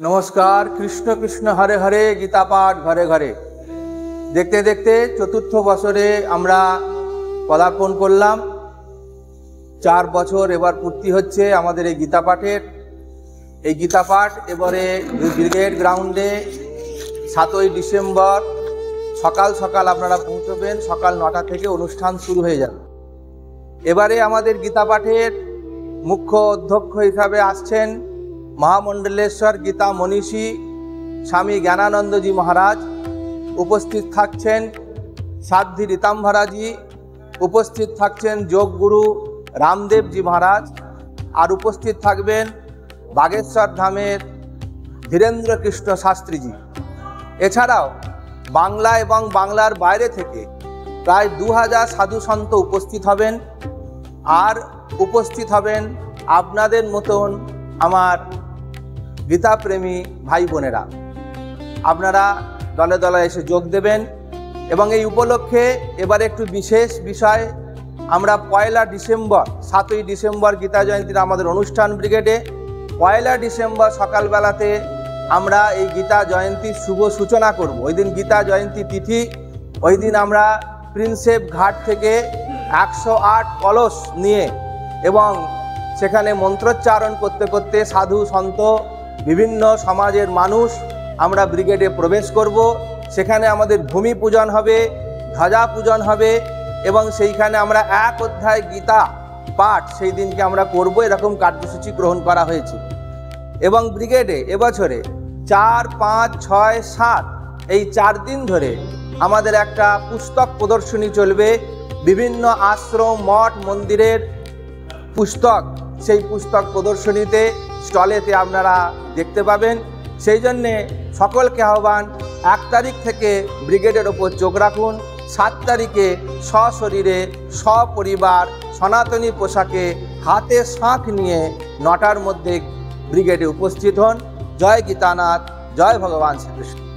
नमस्कार। कृष्ण कृष्ण हरे हरे गीता पाठ घरे घरे देखते देखते चतुर्थ बछरे आमरा पदार्पण करलाम। 4 बछर एबार पूर्ति होच्छे आमादेर এই गीता पाठेर। এই गीता पाठ एबारे ब्रिगेड ग्राउंडे 7ই डिसेम्बर सकाल सकाल आपनारा पौঁছবেন। सकाल 9टा থেকে অনুষ্ঠান शुरू হয়ে যাবে। एबारे आमादेर गीता पाठेर मुख्य अध्यक्ष हिसाबे आसছেন महामंडलेश्वर गीता मनीषी स्वामी ज्ञानानंद जी महाराज। उपस्थित थाकছেন साध्वी रीताम्भरा जी, उपस्थित थाकছেন योग गुरु रामदेव जी महाराज और उपस्थित थाकবেন बागेश्वर धामेर धीरेन्द्र कृष्ण शास्त्री जी। एछाड़ाओ बांगला एवं बांगलार बाइरे थेके प्राय 2000 साधु सन्त उपस्थित हबेन और उपस्थित हबेन आपनादेर मतन आमार गीता प्रेमी भाई बोनेरा। आपनारा दले दले एसे जोग देवें एवं এই उपलक्षे एबारे एकटु विशेष विषय आमरा 1 डिसेम्बर 7ই डिसेम्बर गीता जयंतीर आमादेर अनुष्ठान ब्रिगेडे 1 डिसेम्बर सकाल बेलाते आमरा এই गीता जयंती शुभ सूचना करब। ओई दिन गीता जयंती तिथि। ओई दिन आमरा प्रिंसेप घाट थेके 108 कलश निये एवं सेखाने मंत्रोच्चारण करते करते साधु सन्त विभिन्न समाजेर मानुष आमरा ब्रिगेडे प्रवेश करब। सेखाने आमादेर भूमि पूजन हबे, ध्वजा पूजन हबे एवं सेइखाने आमरा एक अध्याय गीता पाठ सेई दिनके आमरा करब। एरकम कार्यसूची ग्रहण करा हयेछे एवं ब्रिगेडे এবছরে 4, 5, 6, 7 এই 4 दिन धरे आमादेर एकटा पुस्तक प्रदर्शनी चलबे। विभिन्न आश्रम मठ मंदिरेर पुस्तक সেই पुस्तक प्रदर्शनीते स्टलेते आपनारा देखते पाबेन। সেই জন্যে সকলকে আহ্বান 1 তারিখ থেকে ব্রিগেডের ওপর চোখ রাখুন। 7 তারিখে সশরীরে সপরিবার সনাতনী পোশাকে হাতে শাঁখ নিয়ে 9টার মধ্যে ব্রিগেডে উপস্থিত হন। জয় গীতানাথ, জয় ভগবান শ্রীকৃষ্ণ।